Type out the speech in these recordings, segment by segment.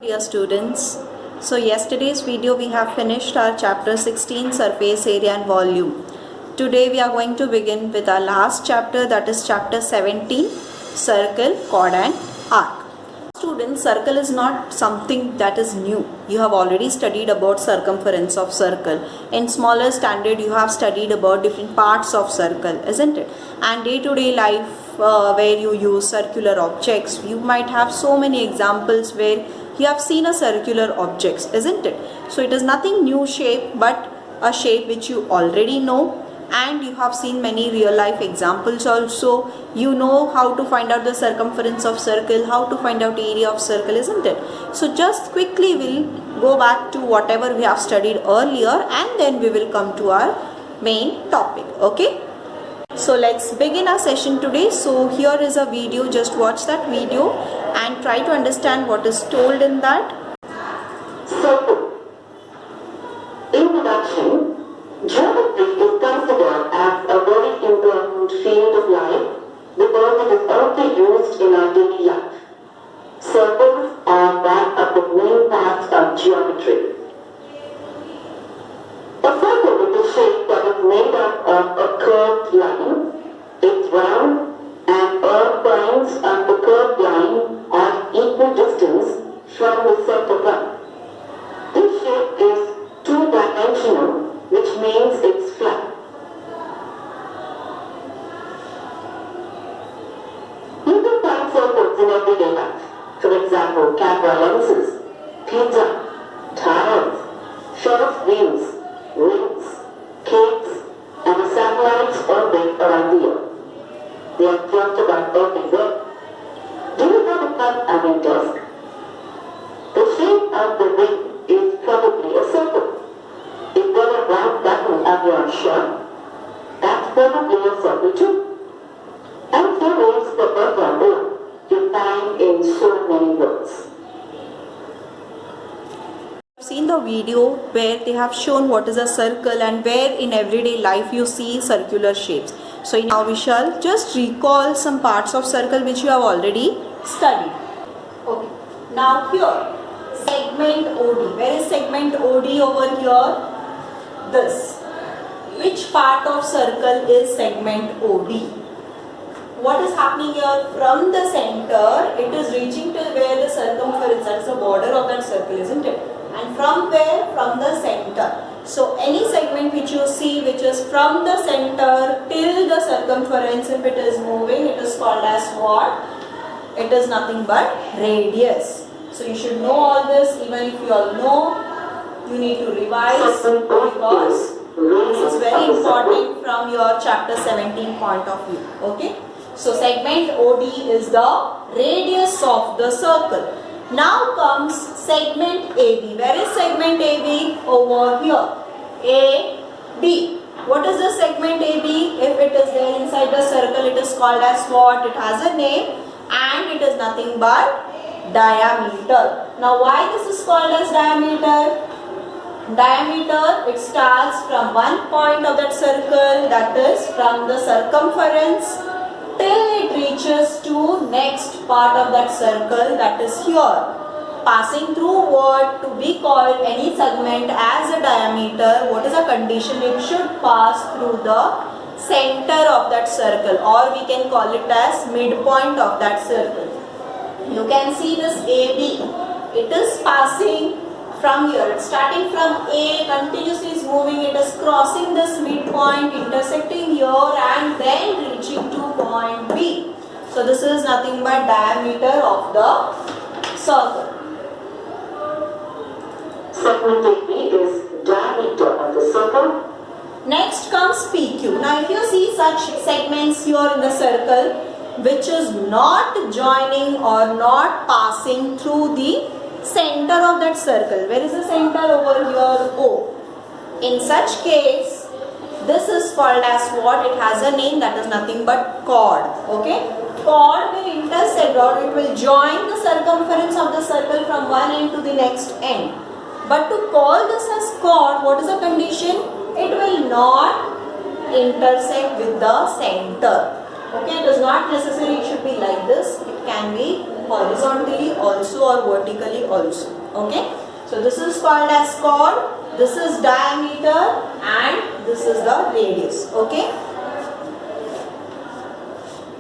Dear students, so yesterday's video we have finished our chapter 16 surface area and volume. Today we are going to begin with our last chapter, that is chapter 17, circle, chord and arc. Students, circle is not something that is new. You have already studied about circumference of circle. In smaller standard you have studied about different parts of circle, isn't it? And day-to-day life where you use circular objects, you might have so many examples where you have seen a circular objects, isn't it? So it is nothing new shape but a shape which you already know, and you have seen many real life examples also. You know how to find out the circumference of circle, how to find out area of circle, isn't it? So just quickly we'll go back to whatever we have studied earlier and then we will come to our main topic, okay? So let's begin our session today. So here is a video, just watch that video and try to understand what is told in that. Circle. Introduction. Geometry is considered as a very important field of life because it is also used in our daily life. Circles are one of the main parts of geometry. A circle is a shape that is made up of a curved line. It's round and all points of the curved line are equal distance from the center point. This shape is two-dimensional, which means it's flat. You can find circles in everyday life. For example, camera lenses, pizza, tires, Ferris wheels, rings, cakes, and the satellites orbit around the Earth. They are just about everywhere. Do you know the cup on your desk? The shape of the ring is probably a circle. If there is a round button on your shirt, that's probably a circle too. And so is the letter O you find in so many words. Seen the video where they have shown what is a circle and where in everyday life you see circular shapes. So now we shall just recall some parts of circle which you have already studied. Okay. Now here, segment OD. Where is segment OD over here? This. Which part of circle is segment OD? What is happening here? From the center, it is reaching till where the circumference, that is the border of that circle, isn't it? And from where? From the center. So any segment which you see which is from the center till the circumference, if it is moving, it is called as what? It is nothing but radius. So you should know all this. Even if you all know, you need to revise because this is very important from your chapter 17 point of view. Okay. So segment OD is the radius of the circle. Now comes segment AB. Where is segment AB? Over here. AB. What is the segment AB? If it is there inside the circle, it is called as what? It has a name and it is nothing but diameter. Now why this is called as diameter? Diameter, it starts from one point of that circle, that is from the circumference, till it reaches to next part of that circle, that is here. Passing through what to be called any segment as a diameter, what is a condition? It should pass through the center of that circle, or we can call it as midpoint of that circle. You can see this AB. It is passing from here. It's starting from A, continuously is moving. It is crossing this midpoint, intersecting here and then reaching to point B. So this is nothing but diameter of the circle. Segment AB is diameter of the circle. Next comes PQ. Now if you see such segments here in the circle which is not joining or not passing through the center of that circle. Where is the center? Over here, O. In such case, this is called as what? It has a name, that is nothing but chord. Okay? Chord will intersect or it will join the circumference of the circle from one end to the next end. But to call this as chord, what is the condition? It will not intersect with the center. Okay, it is not necessary it should be like this. It can be horizontally also or vertically also. Okay, so this is called as chord, this is diameter, and this is the radius. Okay,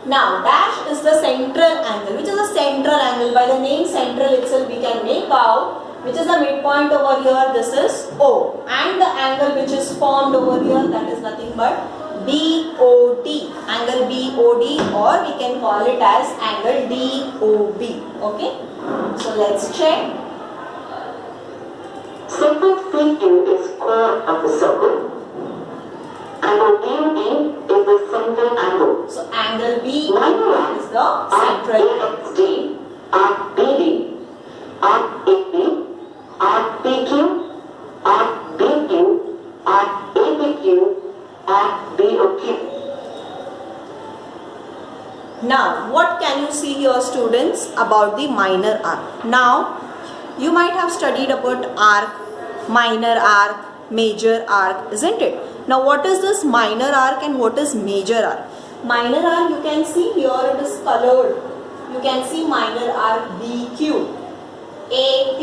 now dash is the central angle. Which is the central angle? By the name central itself we can make out which is the midpoint over here. This is O, and the angle which is formed over here, that is nothing but BOD, angle BOD, or we can call it as angle DOB. Okay, so let's check. Simple CQ is chord of the circle. Angle DOB is the central angle. So angle B Minor is the central angle. AXD, arc BD, arc AP, arc PQ, arc BQ, arc APQ, arc BOQ. Now, what can you see here, students, about the minor arc? Now, you might have studied about arc, minor arc, major arc, isn't it? Now, what is this minor arc and what is major arc? Minor arc, you can see here it is colored. You can see minor arc BQ, AP,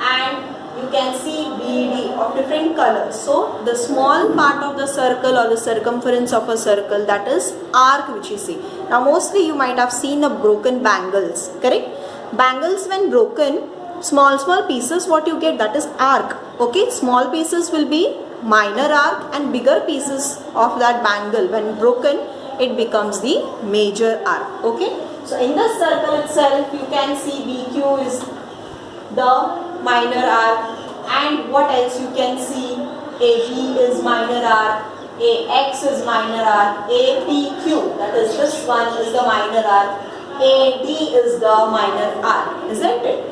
and you can see BD of different colors. So the small part of the circle or the circumference of a circle, that is arc which you see. Now mostly you might have seen the broken bangles, correct? Bangles when broken, small pieces, what you get, that is arc. Okay, small pieces will be minor arc, and bigger pieces of that bangle when broken, it becomes the major arc. Okay, so in the circle itself you can see BQ is the minor arc, and what else you can see? AB is minor arc, AX is minor arc, APQ, that is this one, is the minor arc, AD is the minor arc, isn't it?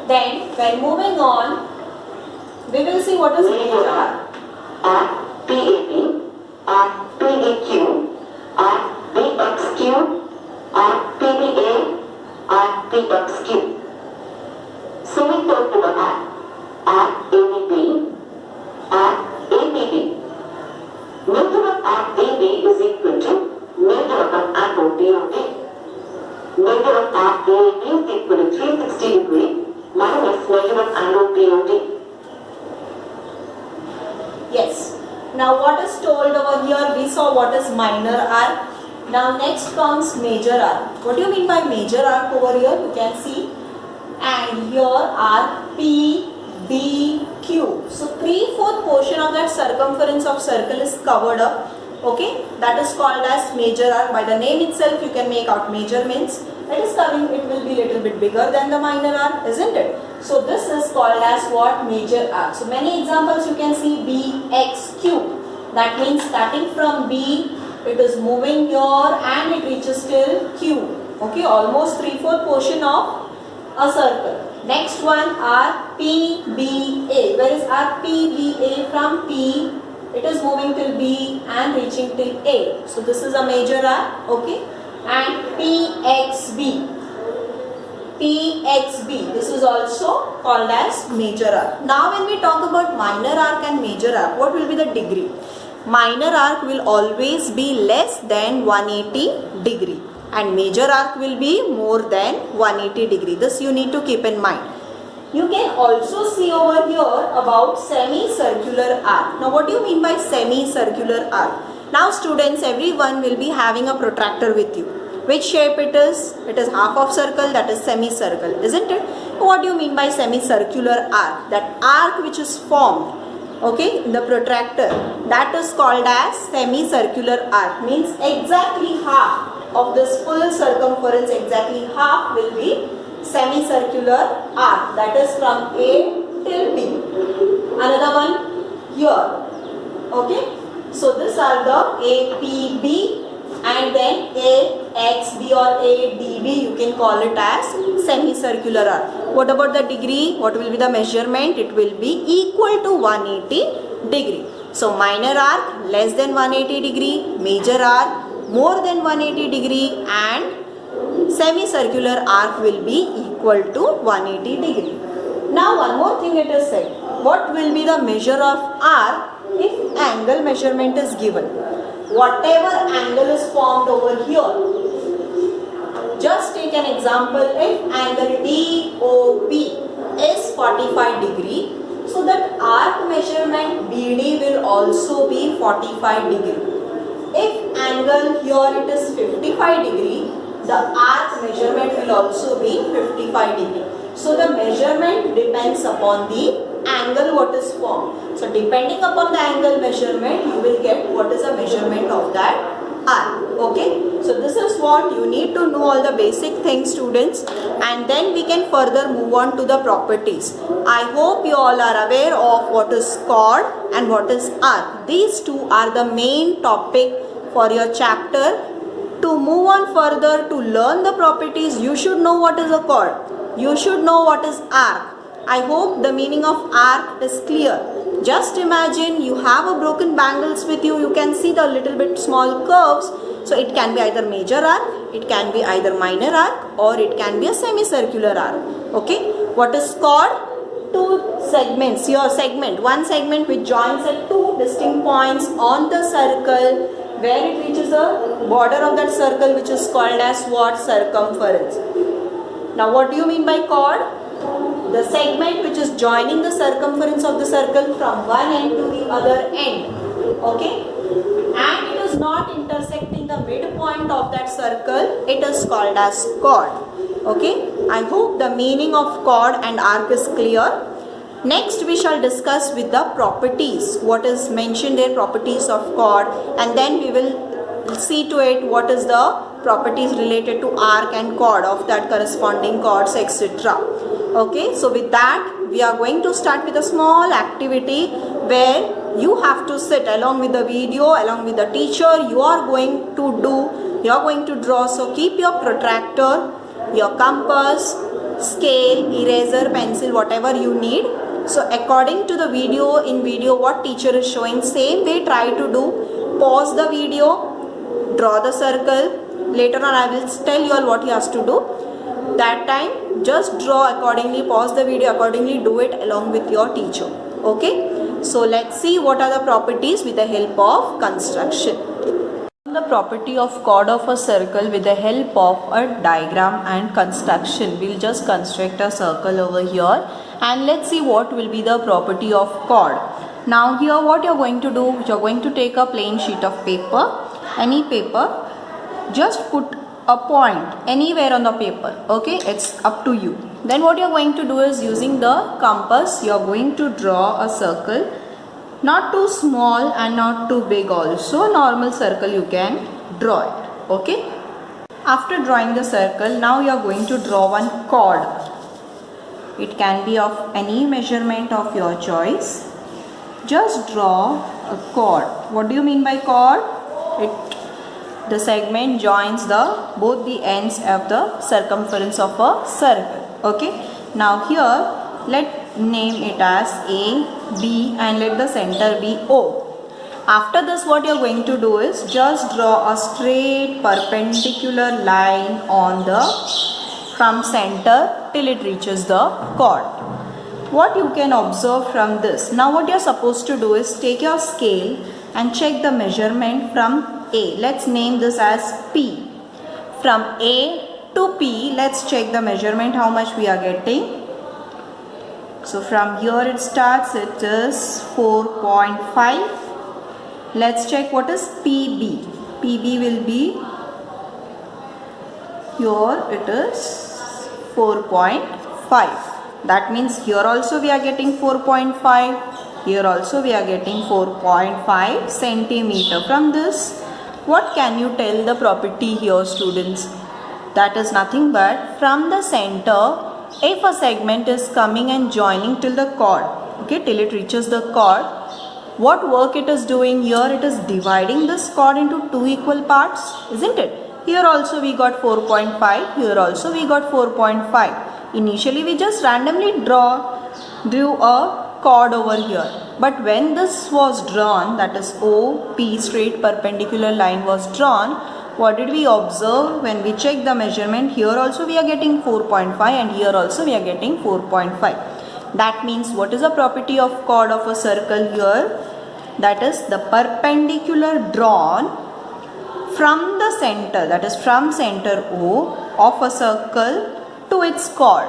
Then when moving on, we will see what is major arc. Arc PAP, arc PDQ, arc BXQ, arc PBA, arc PXQ. So we go to the arc ABB, arc ABB. Measure of arc AB is equal to measure of angle DOD. Measure of arc AAB is equal to 360 degree minus measure of angle DOD. Yes. Now what is told over here? We saw what is minor arc. Now next comes major arc. What do you mean by major arc over here? You can see. And here are P, B, Q. So 3/4 portion of that circumference of circle is covered up. Okay, that is called as major arc. By the name itself you can make out major means it is coming, it will be little bit bigger than the minor arc, isn't it? So this is called as what? Major arc. So many examples you can see BXQ. That means starting from B, it is moving here and it reaches till Q. Okay, almost 3/4 portion of a circle. Next one are PBA. Where is our PBA? From P, it is moving till B and reaching till A. So this is a major arc. Okay, and PXB. PXB. This is also called as major arc. Now when we talk about minor arc and major arc, what will be the degree? Minor arc will always be less than 180 degree. And major arc will be more than 180 degree. This you need to keep in mind. You can also see over here about semicircular arc. Now what do you mean by semicircular arc? Now students, everyone will be having a protractor with you. Which shape it is? It is half of circle, that is semicircle, isn't it? What do you mean by semicircular arc? That arc which is formed, okay, in the protractor, that is called as semicircular arc. Means exactly half of this full circumference, exactly half will be semicircular arc, that is from A till B. Another one here. Okay, so these are the APB and then AXB or ADB, you can call it as semicircular arc. What about the degree? What will be the measurement? It will be equal to 180 degree. So minor arc less than 180 degree, major arc more than 180 degree, and semicircular arc will be equal to 180 degree. Now one more thing it is said. What will be the measure of arc if angle measurement is given? Whatever angle is formed over here, Just take an example. If angle DOB is 45 degree, so that arc measurement BD will also be 45 degree. If angle here it is 55 degree, the arc measurement will also be 55 degree. So the measurement depends upon the angle what is formed. So depending upon the angle measurement, you will get what is the measurement of that arc. Okay. So this is what you need to know, all the basic things, students, and then we can further move on to the properties. I hope you all are aware of what is chord and what is arc. These two are the main topic for your chapter. To move on further, to learn the properties, you should know what is a chord. You should know what is arc. I hope the meaning of arc is clear. Just imagine you have a broken bangles with you. You can see the little bit small curves. So it can be either major arc, it can be either minor arc, or it can be a semicircular arc. Okay. What is chord? Two segments. Your segment, one segment which joins at two distinct points on the circle, where it reaches the border of that circle, which is called as what? Circumference. Now what do you mean by chord? The segment which is joining the circumference of the circle from one end to the other end. Okay. And it is not intersecting the midpoint of that circle. It is called as chord. Okay. I hope the meaning of chord and arc is clear. Next we shall discuss with the properties. What is mentioned there, properties of chord, and then we will see to it what is the properties related to arc and chord of that corresponding chords, etc. Okay, so with that we are going to start with a small activity where you have to sit along with the video, along with the teacher. You are going to draw. So keep your protractor, your compass, scale, eraser, pencil, whatever you need. So according to the video, in video what teacher is showing, same way try to do. Pause the video, draw the circle. Later on I will tell you all what he has to do. That time just draw accordingly, pause the video accordingly, do it along with your teacher. Okay. So let's see what are the properties with the help of construction. The property of chord of a circle with the help of a diagram and construction. We'll just construct a circle over here and let's see what will be the property of chord. Now here what you're going to do, you're going to take a plain sheet of paper, any paper, just put a point anywhere on the paper. Okay, it's up to you. Then what you're going to do is, using the compass, you're going to draw a circle. Not too small and not too big also. Normal circle you can draw it. Okay. After drawing the circle, now you are going to draw one chord. It can be of any measurement of your choice. Just draw a chord. What do you mean by chord? The segment joins both the ends of the circumference of a circle. Okay. Now here let name it as A, B, and let the center be O. After this what you are going to do is just draw a straight perpendicular line on from center till it reaches the chord. What you can observe from this, now what you are supposed to do is take your scale and check the measurement from A. Let's name this as P. From A to P, let's check the measurement, how much we are getting. So from here it starts, it is 4.5. Let's check what is PB. PB will be, here it is 4.5. That means here also we are getting 4.5. Here also we are getting 4.5 centimeter. From this, what can you tell the property here, students? That is nothing but from the center, if a segment is coming and joining till the chord, okay, till it reaches the chord, what work it is doing here? It is dividing this chord into two equal parts, isn't it? Here also we got 4.5, here also we got 4.5. Initially we just randomly drew a chord over here. But when this was drawn, that is OP, straight perpendicular line was drawn, what did we observe? When we check the measurement, here also we are getting 4.5 and here also we are getting 4.5. That means what is the property of chord of a circle here? That is the perpendicular drawn from the center, that is from center O of a circle to its chord.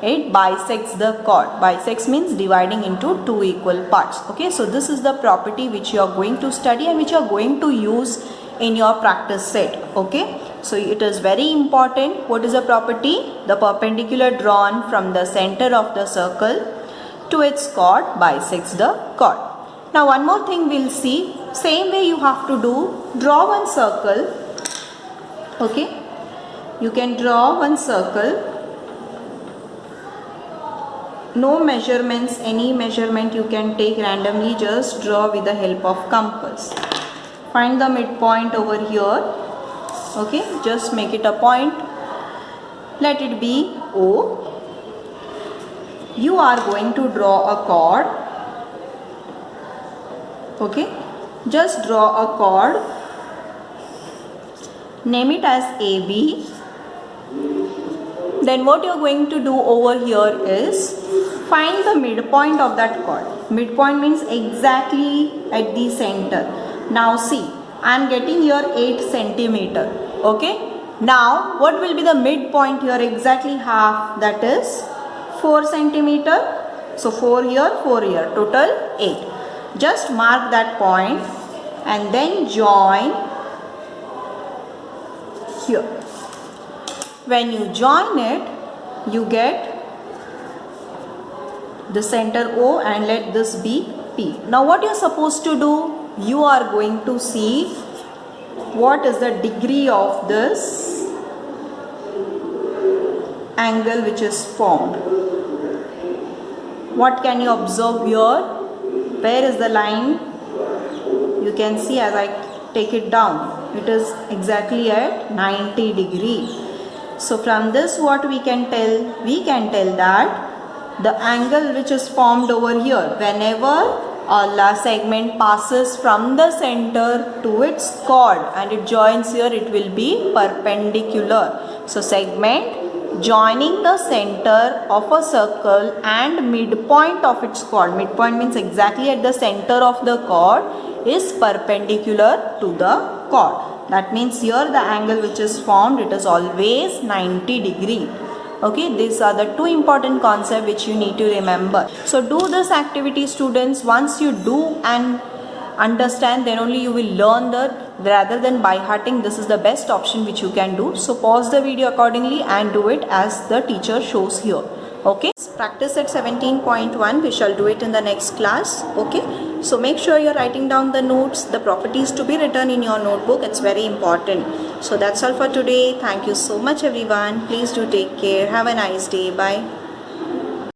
It bisects the chord. Bisects means dividing into two equal parts. Okay, so this is the property which you are going to study and which you are going to use in your practice set. Okay, so it is very important. What is the property? The perpendicular drawn from the center of the circle to its chord bisects the chord. Now one more thing we'll see. Same way you have to do. Draw one circle. Okay, you can draw one circle. No measurements, any measurement you can take randomly, just draw with the help of compass. Find the midpoint over here. Okay, just make it a point. Let it be O. You are going to draw a chord. Okay, just draw a chord. Name it as AB. Then what you are going to do over here is find the midpoint of that chord. Midpoint means exactly at the center. Now see, I am getting here 8 centimeter. Okay. Now what will be the midpoint here? Exactly half, that is 4 centimeter. So 4 here, 4 here, total 8. Just mark that point and then join here. When you join it, you get the center O and let this be P. Now what you are supposed to do? You are going to see what is the degree of this angle which is formed. What can you observe here? Where is the line? You can see as I take it down. It is exactly at 90 degree. So from this what we can tell? We can tell that the angle which is formed over here, whenever a segment passes from the center to its chord and it joins here, it will be perpendicular. So segment joining the center of a circle and midpoint of its chord. Midpoint means exactly at the center of the chord is perpendicular to the chord. That means here the angle which is formed, it is always 90 degree. Okay, these are the two important concepts which you need to remember. So do this activity, students. Once you do and understand, then only you will learn that. Rather than by hearting, this is the best option which you can do. So pause the video accordingly and do it as the teacher shows here. Okay, practice at 17.1. we shall do it in the next class. Okay, so make sure you're writing down the notes, the properties to be written in your notebook. It's very important. So that's all for today. Thank you so much everyone. Please do take care. Have a nice day. Bye.